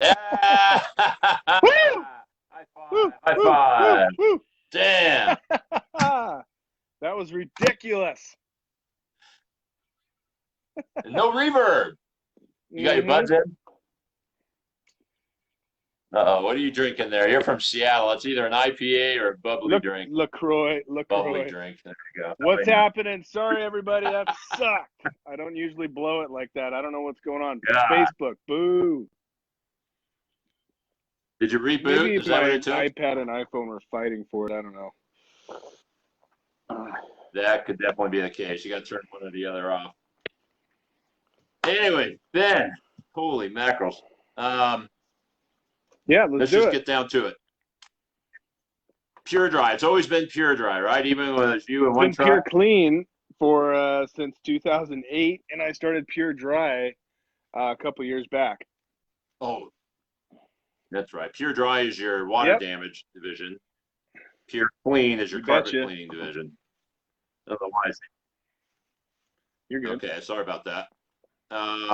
Yeah! Woo! High Woo! five! High Woo! Woo! five! Woo! Damn! That was ridiculous. And no reverb. You got your Mm-hmm. buds in? Uh-oh, what are you drinking there? You're from Seattle. It's either an IPA or a bubbly Look, drink. LaCroix, Bubbly LaCroix. drink. There you go. What's happening? Sorry, everybody. That sucked. I don't usually blow it like that. I don't know what's going on. Yeah. Facebook, boo. Did you reboot? Maybe Is that what my it took? iPad and iPhone were fighting for it. I don't know. That could definitely be the case. You got to turn one or the other off. Anyway, Ben, holy mackerels. Yeah, let's Let's do just it. get down to it. Pure dry. It's always been pure dry, right? Even when it's you and It's one been Pure truck. Clean for since 2008, and I started Pure Dry a couple years back. Oh, that's right. Pure dry is your water Yep, damage division. Pure clean is your you carpet betcha. cleaning division. Otherwise, You're good. okay. Sorry about that. Uh,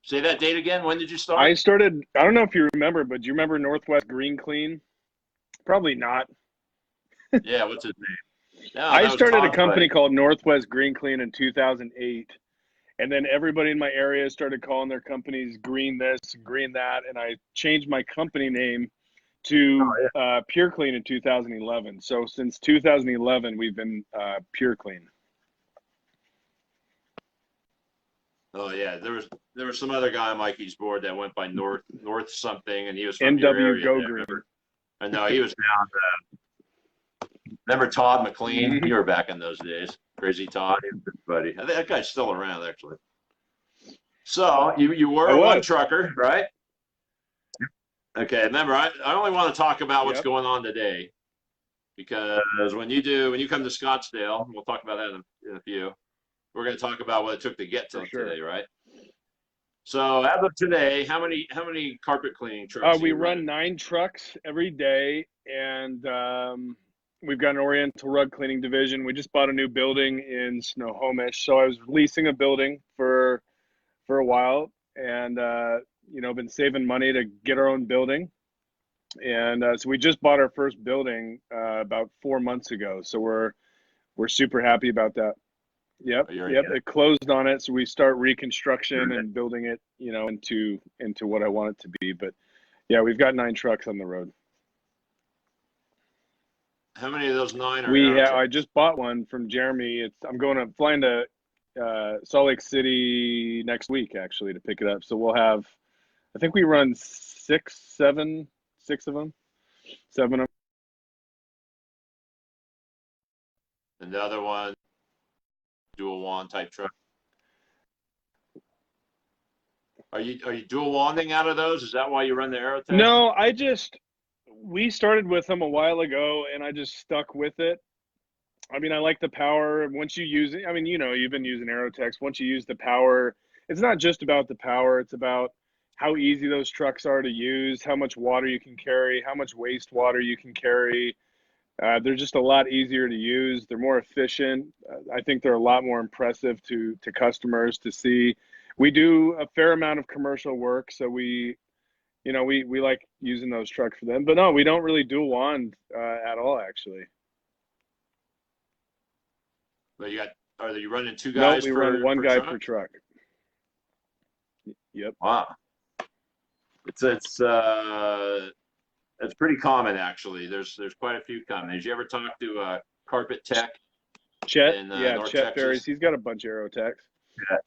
say that date again. When did you I start? started, I don't know if you remember, but do you remember Northwest Green Clean? Probably not. Yeah. What's his name? No, I that was started a Tom's company buddy. called Northwest Green Clean in 2008. And then everybody in my area started calling their companies Green this and Green that. And I changed my company name to Oh, Pure Clean in 2011. So since 2011, we've been Pure Clean. Oh yeah, there was some other guy on Mikey's board that went by North something, and he was from your NW area. Go There, Green. remember? I know he was down. Remember Todd McLean? Mm-hmm. You were back in those days. Crazy Todd, he was a good buddy. I think that guy's still around actually. So you were I a one was. trucker, right? Okay. Remember, I only want to talk about what's Yep, going on today because when you come to Scottsdale, we'll talk about that in a few. We're going to talk about what it took to get for to sure. today, right? So as of today, how many carpet cleaning trucks are We you run running? 9 trucks every day, and we've got an Oriental rug cleaning division. We just bought a new building in Snohomish, so I was leasing a building for a while, and been saving money to get our own building. And so we just bought our first building about 4 months ago. So we're super happy about that. Yep, Oh, you already yep. get it. It closed on it, so we start reconstruction and building it, into what I want it to be. But yeah, we've got 9 trucks on the road. How many of those nine are Aerotech? I just bought one from Jeremy. Flying to Salt Lake City next week actually to pick it up. So we'll have, I think we run 6 of them, 7 of And the other one, dual wand type truck. Are you dual wanding out of those? Is that why you run the them. Aerotech? No, we started with them a while ago, and I just stuck with it. I mean, I like the power. Once you use it, I mean, you've been using Aerotex. Once you use the power, it's not just about the power. It's about how easy those trucks are to use, how much water you can carry, how much wastewater you can carry. They're just a lot easier to use. They're more efficient. I think they're a lot more impressive to customers to see. We do a fair amount of commercial work, so we like using those trucks for them. But no, we don't really dual wand at all, actually. But are you running two Nope, guys we run per one per guy truck? per truck. Yep. Wow, it's pretty common actually. There's quite a few companies. You ever talk to Carpet Tech Chet, in yeah, North Chet Ferries. Texas? He's got a bunch of Aerotex. Yeah,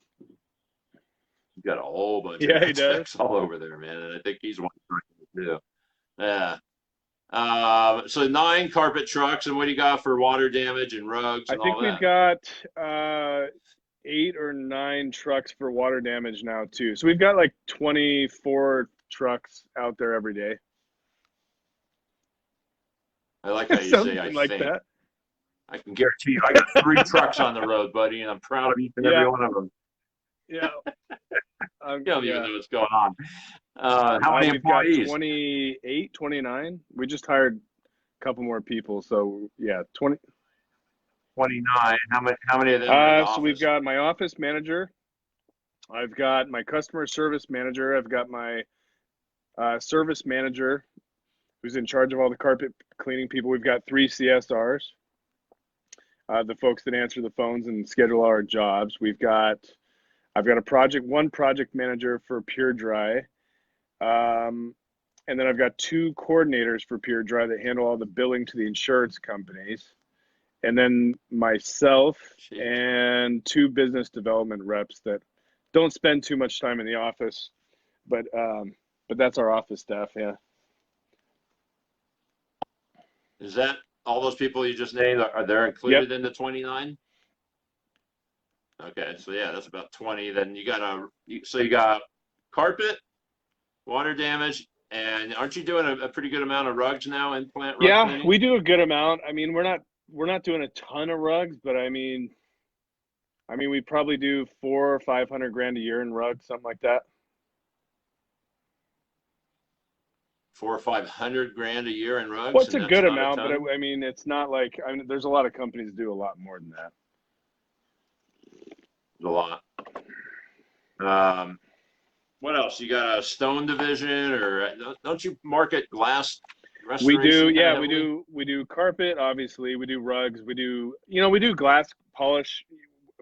he's got a whole bunch of Yeah, he does. Aerotechs all over there, man. And I think he's one too. Yeah. So nine carpet trucks, and what do you got for water damage and rugs I and think all we've that? got 8 or 9 trucks for water damage now too. So we've got like 24 trucks out there every day. I like how you say I Something like think. that. I can guarantee you, I got three trucks on the road, buddy, and I'm proud of each and every Yeah, one of them. yeah, You don't even yeah. know what's going on. How many We've got employees? 28, 29. We just hired a couple more people. So yeah, 20. 29. How many of them are in the So we've office? got my office manager. I've got my customer service manager. I've got my service manager who's in charge of all the carpet cleaning people. We've got 3 CSRs, the folks that answer the phones and schedule our jobs. I've got one project manager for Pure Dry. And then I've got 2 coordinators for Pure Dry that handle all the billing to the insurance companies. And then myself and 2 business development reps that don't spend too much time in the office, but that's our office staff. Yeah. Is that all those people you just named? Are they included in the 29? Okay, so yeah, that's about 20. Then you got carpet, water damage, and aren't you doing a pretty good amount of rugs now, in-plant rug cleaning? Yeah, we do a good amount. I mean, we're not doing a ton of rugs, but I mean we probably do 400 or 500 grand a year in rugs, something like that. 400 or 500 grand a year in rugs. Well, it's a good amount, but I mean, it's not like, I mean, there's a lot of companies that do a lot more than that. A lot. What else? You got a stone division, or don't you market glass restoration? We do, yeah, we do carpet, obviously. We do rugs. We do glass polish,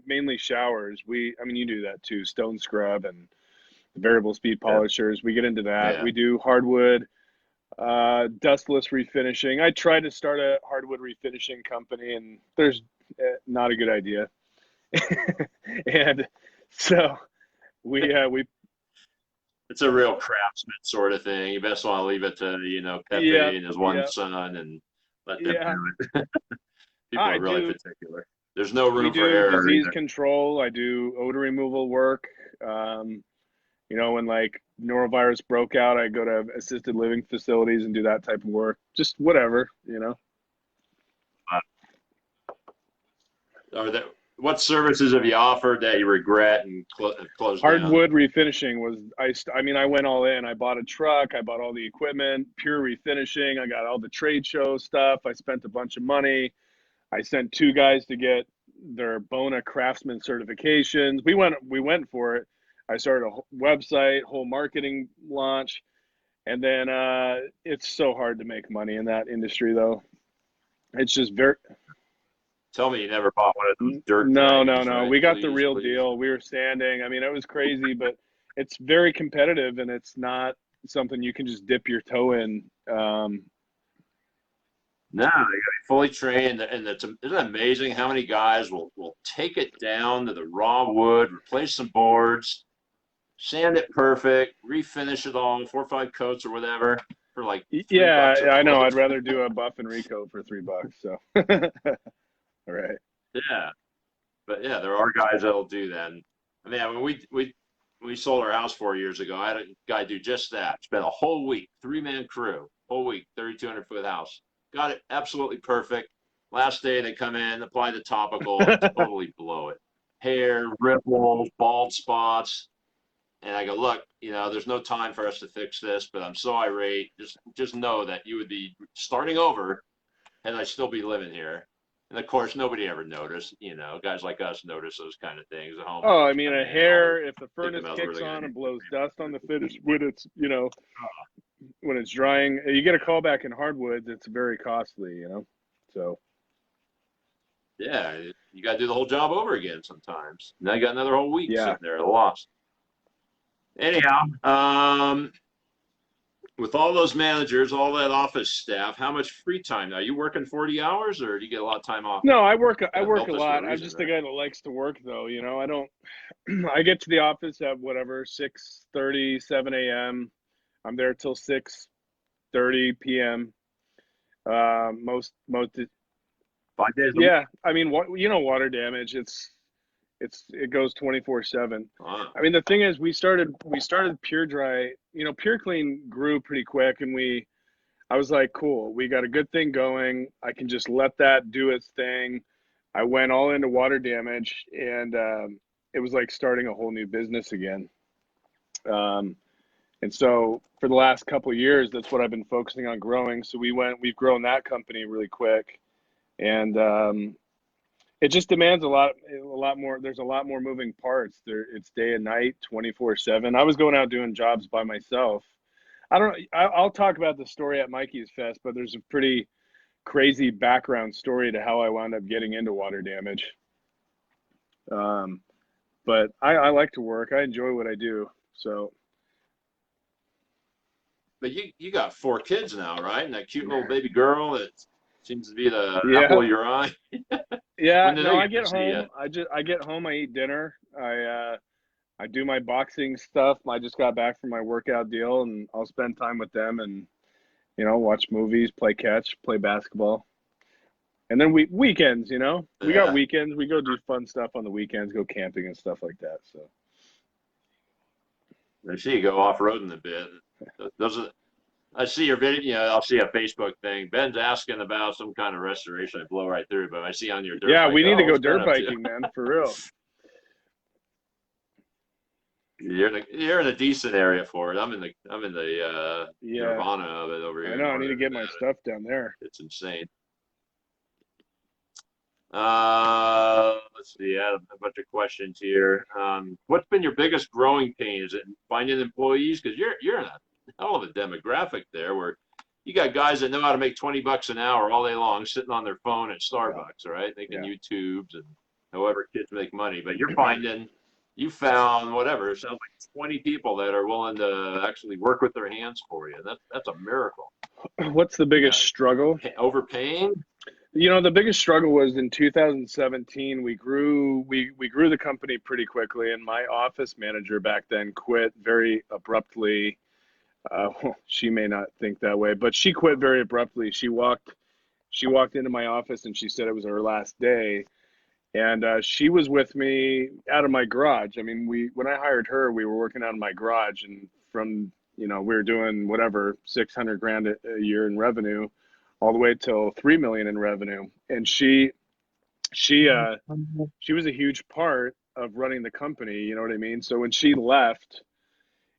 mainly showers. I mean, you do that too. Stone scrub and variable speed polishers. We get into that. We do hardwood, dustless refinishing. I tried to start a hardwood refinishing company, and there's not a good idea. And so we it's a real craftsman sort of thing. You best want to leave it to Pepe and his one son and let them do it. People are really particular. There's no room for error. Disease control. I do odor removal work. When like norovirus broke out, I go to assisted living facilities and do that type of work. Just whatever. What services have you offered that you regret and closed down? Hardwood refinishing was, I went all in. I bought a truck. I bought all the equipment, Pure refinishing. I got all the trade show stuff. I spent a bunch of money. I sent 2 guys to get their Bona Craftsman certifications. We went for it. I started a website, whole marketing launch. And then it's so hard to make money in that industry, though. It's just very... Tell me you never bought one of those dirt No. Right? We got the real deal. We were sanding. I mean, it was crazy, but it's very competitive, and it's not something you can just dip your toe in. No, you got to be fully trained, and isn't it amazing how many guys will take it down to the raw wood, replace some boards, sand it perfect, refinish it all, 4 or 5 coats or whatever for like $3 I know. I'd rather do a buff and recoat for $3. So, all right. Yeah, but yeah, there are guys that'll do that. And, I mean, when we sold our house 4 years ago, I had a guy do just that. Spent a whole week, 3-man crew, whole week, 3,200-foot house. Got it absolutely perfect. Last day they come in, apply the topical, and totally blow it. Hair, ripples, bald spots. And I go, look, there's no time for us to fix this, but I'm so irate. Just know that you would be starting over, and I'd still be living here. And of course, nobody ever noticed. Guys like us notice those kind of things at home. Oh, I mean, a hair, if the furnace kicks on and blows dust on the finished wood, it's, when it's drying, you get a call back in hardwoods, it's very costly, so. Yeah, you got to do the whole job over again sometimes. Now you got another whole week sitting there lost. Anyhow, with all those managers, all that office staff, how much free time now? You working 40 hours, or do you get a lot of time off? No, I work a lot. I'm just a guy that likes to work, though. I don't. I get to the office at whatever 6:30, 7 a.m. I'm there till 6:30 p.m. Most 5 days. Yeah, I mean, water damage. It goes 24/7. Wow. I mean, the thing is, we started Pure Dry. Pure Clean grew pretty quick, and I was like, cool, we got a good thing going. I can just let that do its thing. I went all into water damage, and it was like starting a whole new business again. And so for the last couple of years, that's what I've been focusing on growing. So we've grown that company really quick, and it just demands a lot more. There's a lot more moving parts. It's day and night, 24/7. I was going out doing jobs by myself. I don't. I'll talk about the story at Mikey's Fest, but there's a pretty crazy background story to how I wound up getting into water damage. Um, but I like to work. I enjoy what I do. So But you got four kids now, right? And that cute little baby girl that seems to be the apple yeah, of your eye. yeah. When do No, they I get get to see you? home. I get home. I eat dinner. I do my boxing stuff. I just got back from my workout deal, and I'll spend time with them and watch movies, play catch, play basketball. And then weekends, we got Yeah, weekends. We go do fun stuff on the weekends, go camping and stuff like that. So I see you go off roading a bit. Those are, I see your video. I'll see a Facebook thing. Ben's asking about some kind of restoration. I blow right through, but I see on your dirt yeah, bike. we need to Oh, go what's Ben dirt up to? biking, man, for real. You're in a decent area for it. I'm in the Yeah, nirvana of it over I here in know. I need to northern get my Nevada. stuff down there. It's insane. Let's see. I have a bunch of questions here. What's been your biggest growing pain? Is it finding employees? Because you're in a hell of a demographic there, where you got guys that know how to make $20 an hour all day long, sitting on their phone at Yeah, Starbucks, all right, making yeah. YouTubes and however kids make money. But you found whatever. It sounds like 20 people that are willing to actually work with their hands for you. That's a miracle. What's the biggest Yeah, struggle? overpaying. The biggest struggle was in 2017. We grew the company pretty quickly, and my office manager back then quit very abruptly. She may not think that way, but she quit very abruptly. She walked into my office and she said it was her last day. And she was with me out of my garage. I mean, when I hired her, we were working out of my garage, and from we were doing whatever 600 grand a year in revenue, all the way till 3 million in revenue. And she uh she was a huge part of running the company. You know what I mean? So when she left,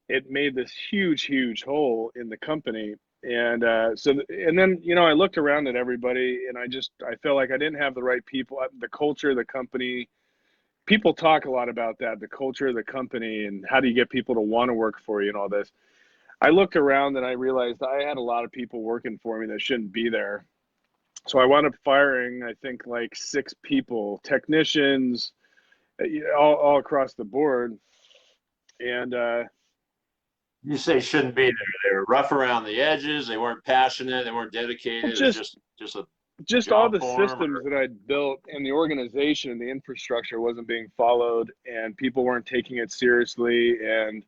it made this huge hole in the company. And and then I looked around at everybody, and I felt like I didn't have the right people. The culture of the company, people talk a lot about that, the culture of the company, and how do you get people to want to work for you and all this. I looked around and I realized I had a lot of people working for me that shouldn't be there. So I wound up firing, I think, like 6 people, technicians, all across the board. And You say shouldn't be there. They were rough around the edges. They weren't passionate. They weren't dedicated. It's just just a just all job the for them. systems that I'd built and the organization and the infrastructure wasn't being followed, and people weren't taking it seriously and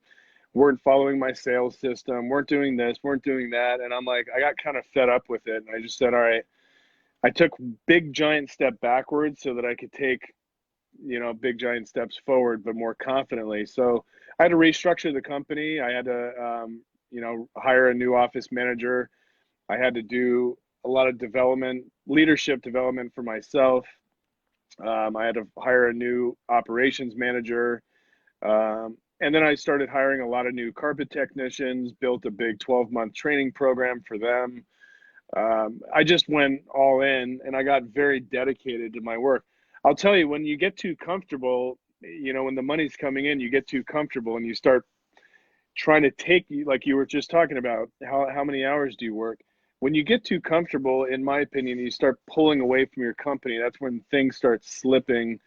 weren't following my sales system, weren't doing this, weren't doing that. And I'm like, I got kind of fed up with it. And I just said, all right, I took big giant step backwards so that I could take, big giant steps forward, but more confidently. So I had to restructure the company. I had to, hire a new office manager. I had to do a lot of leadership development for myself. I had to hire a new operations manager. And then I started hiring a lot of new carpet technicians, built a big 12-month training program for them. I just went all in and I got very dedicated to my work. I'll tell you, when you get too comfortable, when the money's coming in, you get too comfortable and you start trying to take, like you were just talking about, how many hours do you work? When you get too comfortable, in my opinion, you start pulling away from your company. That's when things start slipping.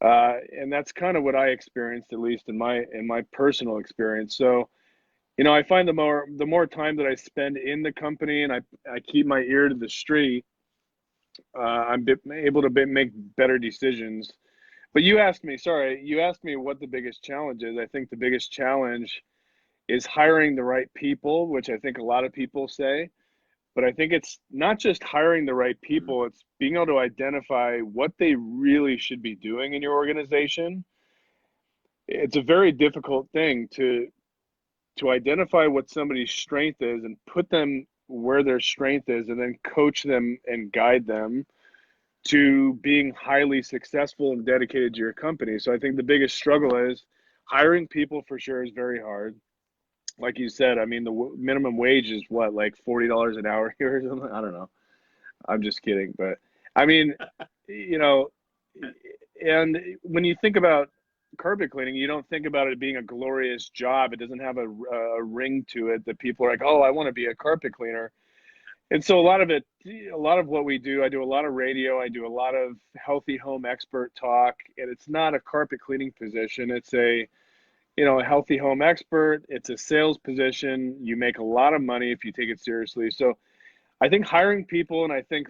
And that's kind of what I experienced, at least in my personal experience. So, I find the more time that I spend in the company and I keep my ear to the street, I'm able to make better decisions. But you asked me what the biggest challenge is. I think the biggest challenge is hiring the right people, which I think a lot of people say. But I think it's not just hiring the right people, it's being able to identify what they really should be doing in your organization. It's a very difficult thing to identify what somebody's strength is and put them where their strength is and then coach them and guide them to being highly successful and dedicated to your company. So I think the biggest struggle is hiring people, for sure, is very hard. Like you said, I mean, the minimum wage is what, like $40 an hour here or something? I don't know. I'm just kidding. But I mean, you know, and when you think about carpet cleaning, you don't think about it being a glorious job. It doesn't have a ring to it that people are like, oh, I want to be a carpet cleaner. And so a lot of what we do, I do a lot of radio, I do a lot of healthy home expert talk, and it's not a carpet cleaning position. It's a healthy home expert. It's a sales position. You make a lot of money if you take it seriously. So I think hiring people, and I think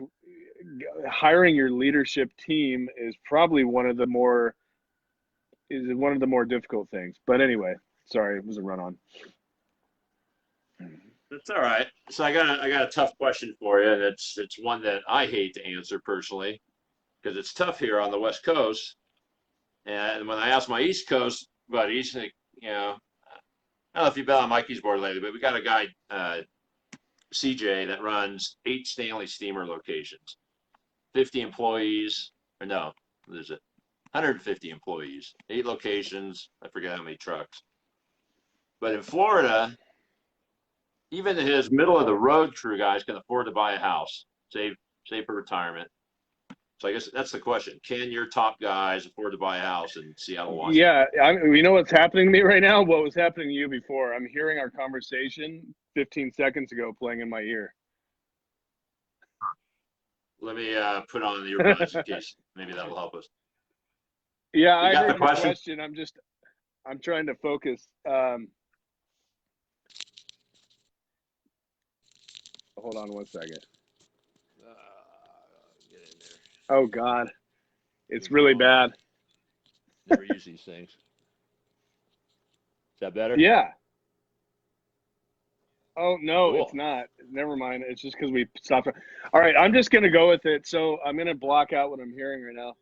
hiring your leadership team is probably one of the more difficult things. But anyway, sorry, it was a run on. That's all right. So I got a tough question for you, and it's one that I hate to answer personally because it's tough here on the West Coast. And when I ask my East Coast buddies, like, I don't know if you've been on Mikey's board lately, but we got a guy, CJ, that runs 8 Stanley steamer locations, 50 employees, or no, there's it, 150 employees, 8 locations. I forget how many trucks. But in Florida, even his middle of the road crew guys can afford to buy a house, save for retirement. So I guess that's the question: can your top guys afford to buy a house in Seattle, Washington? Yeah, you know what's happening to me right now? What was happening to you before? I'm hearing our conversation 15 seconds ago playing in my ear. Let me put on the earbuds in case maybe that'll help us. Yeah, You I got the heard your question? question. I'm trying to focus. Hold on one second. Get in there. Oh God, it's really bad. Never use these things. Is that better? Yeah. Oh no, Cool. it's not. Never mind. It's just because we stopped. All right, I'm just gonna go with it. So I'm gonna block out what I'm hearing right now.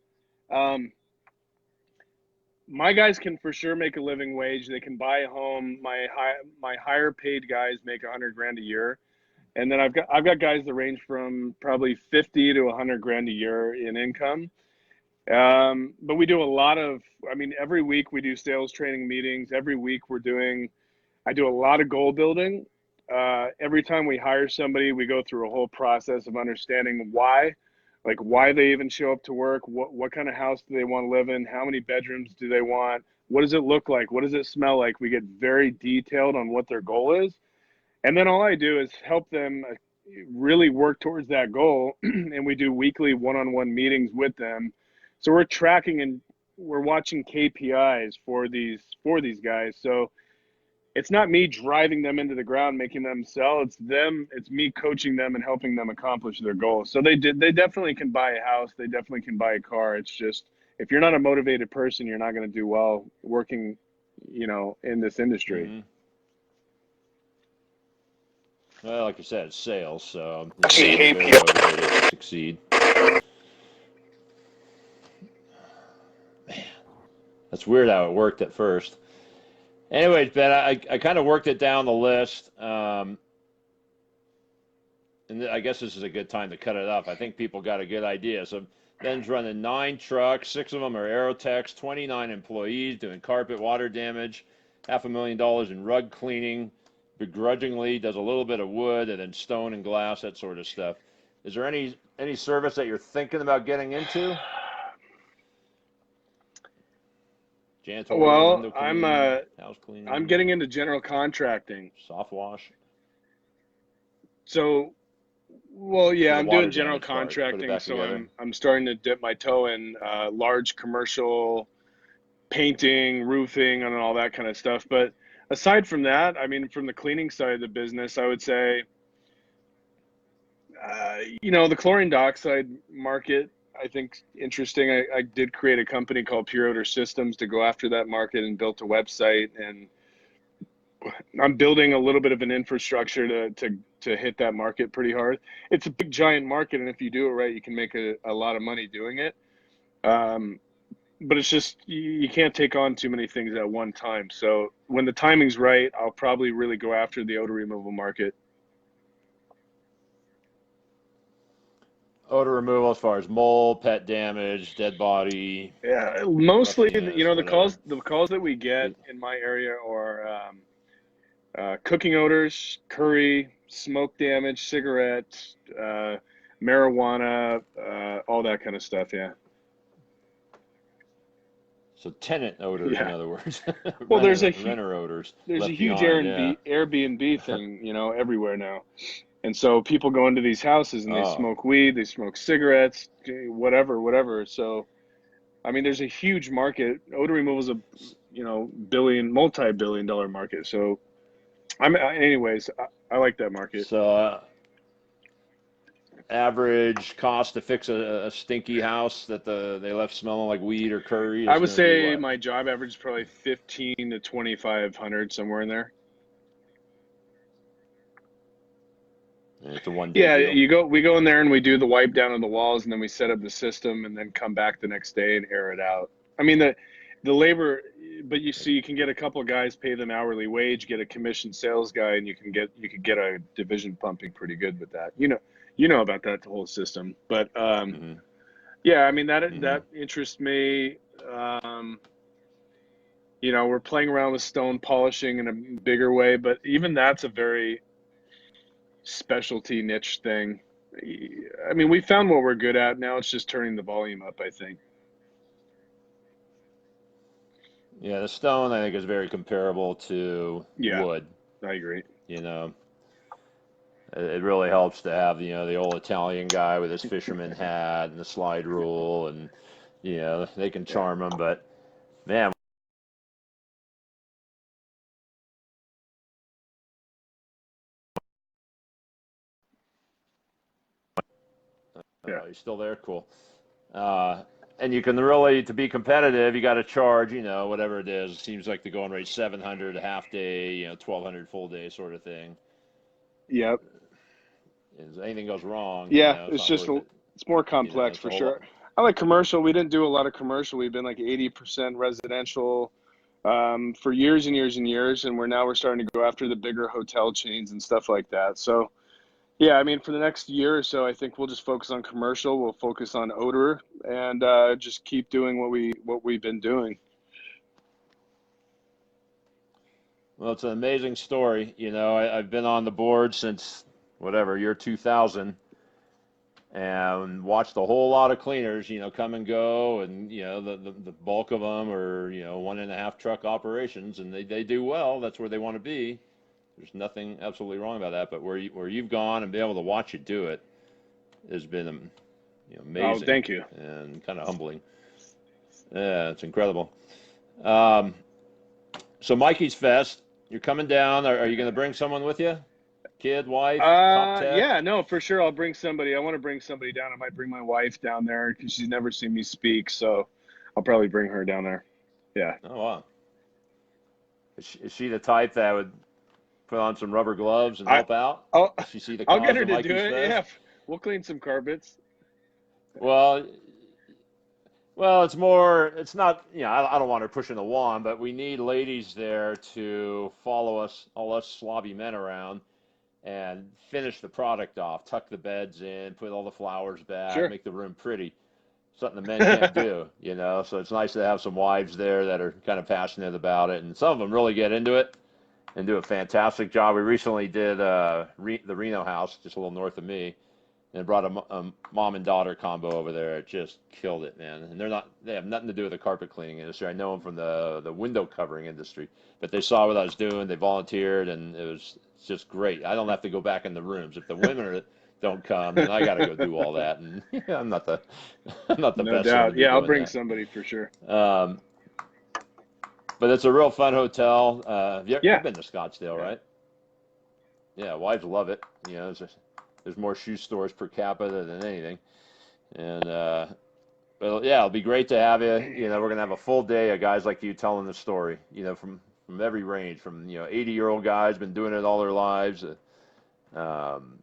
My guys can for sure make a living wage. They can buy a home. My higher paid guys make 100 grand a year, and then I've got guys that range from probably 50 to 100 grand a year in income. But we do a lot of. I mean, every week we do sales training meetings. Every week I do a lot of goal building. Every time we hire somebody, we go through a whole process of understanding why they even show up to work, what kind of house do they want to live in, how many bedrooms do they want, what does it look like, what does it smell like. We get very detailed on what their goal is, and then all I do is help them really work towards that goal. And we do weekly one-on-one meetings with them, so we're tracking and we're watching KPIs for these guys. So it's not me driving them into the ground, making them sell. It's me coaching them and helping them accomplish their goals. So they definitely can buy a house. They definitely can buy a car. It's just, if you're not a motivated person, you're not going to do well working, in this industry. Mm-hmm. Well, like I said, it's sales, so See, they're motivated to succeed. Man, that's weird how it worked at first. Anyways, Ben, I kind of worked it down the list, and I guess this is a good time to cut it up. I think people got a good idea. So Ben's running 9 trucks, 6 of them are Aerotechs, 29 employees doing carpet, water damage, $500,000 in rug cleaning, begrudgingly does a little bit of wood and then stone and glass, that sort of stuff. Is there any service that you're thinking about getting into? Janitorial, Well, window cleaning, house cleaning. I'm getting into general contracting. Soft wash. So, well, yeah, For the I'm water doing general damage part, put it contracting, back so together. I'm starting to dip my toe in large commercial painting, roofing, and all that kind of stuff. But aside from that, I mean, from the cleaning side of the business, I would say, the chlorine dioxide market, I think interesting. I did create a company called Pure Odor Systems to go after that market and built a website, and I'm building a little bit of an infrastructure to hit that market pretty hard. It's a big giant market, and if you do it right, you can make a lot of money doing it. But it's just you can't take on too many things at one time. So when the timing's right, I'll probably really go after the odor removal market. Odor removal as far as mold, pet damage, dead body, Yeah, mostly, puffiness, whatever. the calls that we get in my area are cooking odors, curry, smoke damage, cigarettes, marijuana, all that kind of stuff. Yeah. So tenant odors, in Yeah. other words, Well, renter odors there's a left huge behind. Yeah. Airbnb thing, everywhere now. And so people go into these houses and they Oh, smoke weed, they smoke cigarettes, whatever, whatever. So, I mean, there's a huge market. Odor removal is a, multi-billion dollar market. So, anyways, I like that market. so average cost to fix a stinky house that they left smelling like weed or curry I is would going to be say what? my job average is probably 15 to 2,500, somewhere in there. And it's a 1 day Yeah, deal. we go in there and we do the wipe down of the walls and then we set up the system and then come back the next day and air it out. I mean the labor, but you see you can get a couple of guys, pay them hourly wage, get a commissioned sales guy, and you could get a division pumping pretty good with that. You know about that whole system. But Hmm. yeah, I mean Hmm. that interests me. Um, we're playing around with stone polishing in a bigger way, but even that's a very specialty niche thing. I mean, we found what we're good at. Now it's just turning the volume up, I think. Yeah, the stone I think is very comparable to Yeah, wood. I agree. You know, it really helps to have the old Italian guy with his fisherman hat and the slide rule, and they can Yeah. charm them. But man, Yeah. you're still there, cool. Uh, and you can really, to be competitive, you got to charge, whatever it is. It seems like the going rate 700 a half day, 1200 full day sort of thing. Yep. If anything goes wrong, Yeah, it's not worth it. it's more complex It's a for whole lot. sure. I like commercial. We didn't do a lot of commercial. We've been like 80% residential for years and years and years, and we're starting to go after the bigger hotel chains and stuff like that. So yeah, I mean, for the next year or so, I think we'll just focus on commercial. We'll focus on odor and just keep doing what we've been doing. Well, it's an amazing story. I've been on the board since whatever year 2000, and watched a whole lot of cleaners, come and go, and the bulk of them are 1.5 truck operations, and they do well. That's where they want to be. There's nothing absolutely wrong about that. But where you've gone and be able to watch you do it has been Oh, amazing thank you. and kind of humbling. Yeah, it's incredible. Um, so Mikey's Fest, you're coming down. Are you going to bring someone with you? Kid, wife, top tech? Yeah, no, for sure. I'll bring somebody. I want to bring somebody down. I might bring my wife down there because she's never seen me speak. So I'll probably bring her down there. Yeah. Oh wow. Is she the type that would put on some rubber gloves and I, help out? I'll, Does she see the I'll get cause her of to do Mikey's it. Fest? Yeah. We'll clean some carpets. Well, it's more. It's not. I don't want her pushing the wand, but we need ladies there to follow us, all us slobby men around, and finish the product off, tuck the beds in, put all the flowers back, Sure. make the room pretty. Something the men can't do. So it's nice to have some wives there that are kind of passionate about it, and some of them really get into it and do a fantastic job. We recently did the Reno house, just a little north of me, and brought a mom and daughter combo over there. It just killed it, man. And they have nothing to do with the carpet cleaning industry. I know them from the window covering industry, but they saw what I was doing. They volunteered, and it's just great. I don't have to go back in the rooms. If the women don't come, then I got to go do all that. And I'm not the I'm not the No best one to doubt. be Yeah, I'll doing bring that. somebody for sure. Um, but it's a real fun hotel. Yeah. You've been to Scottsdale, Yeah. right? Yeah, wives love it. There's more shoe stores per capita than anything, and but yeah, it'll be great to have you. We're gonna have a full day of guys like you telling the story. From every range, from 80-year-old guys been doing it all their lives. Um,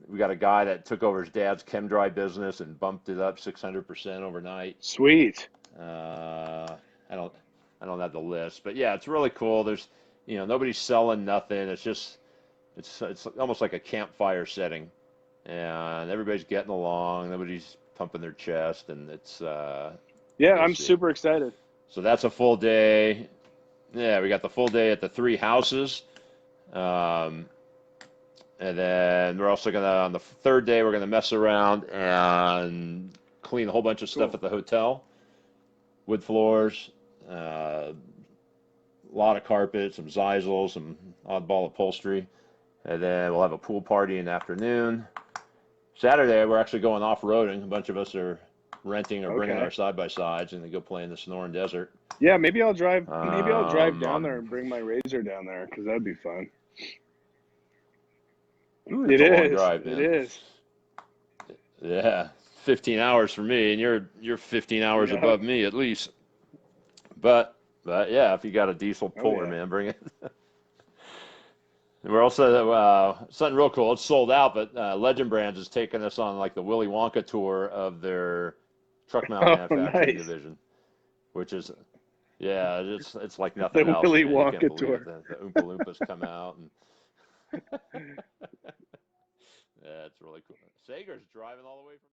we got a guy that took over his dad's chem dry business and bumped it up 600% overnight. Sweet. I don't have the list, but yeah, it's really cool. There's nobody's selling nothing. It's almost like a campfire setting, and everybody's getting along. Nobody's pumping their chest, and Yeah, you'll I'm see. super excited. So that's a full day. Yeah, we got the full day at the three houses, um, and then we're also gonna on the third day we're gonna mess around and clean a whole bunch of stuff Cool. at the hotel, wood floors, a lot of carpet, some Zeisel, some oddball upholstery, and then we'll have a pool party in the afternoon. Saturday, we're actually going off-roading. A bunch of us are renting or bringing Okay. our side-by-sides and then go play in the Sonoran Desert. Yeah, maybe I'll drive. Maybe I'll drive down there Um, and bring my Razor down there because that'd be fun. Ooh, It it's a long is. drive, It man. is. Yeah, 15 hours for me, and you're 15 hours Yeah. above me at least. But yeah, if you got a diesel Oh puller, yeah. man, bring it. And we're also something real cool. It's sold out, but Legend Brands is taking us on like the Willy Wonka tour of their truck mount Oh, manufacturing nice. division, which is yeah, it's like nothing The else, Willy man. You can't Wonka believe it. tour. The Oompa Loompas come out, and yeah, it's really cool. Sager's driving all the way from.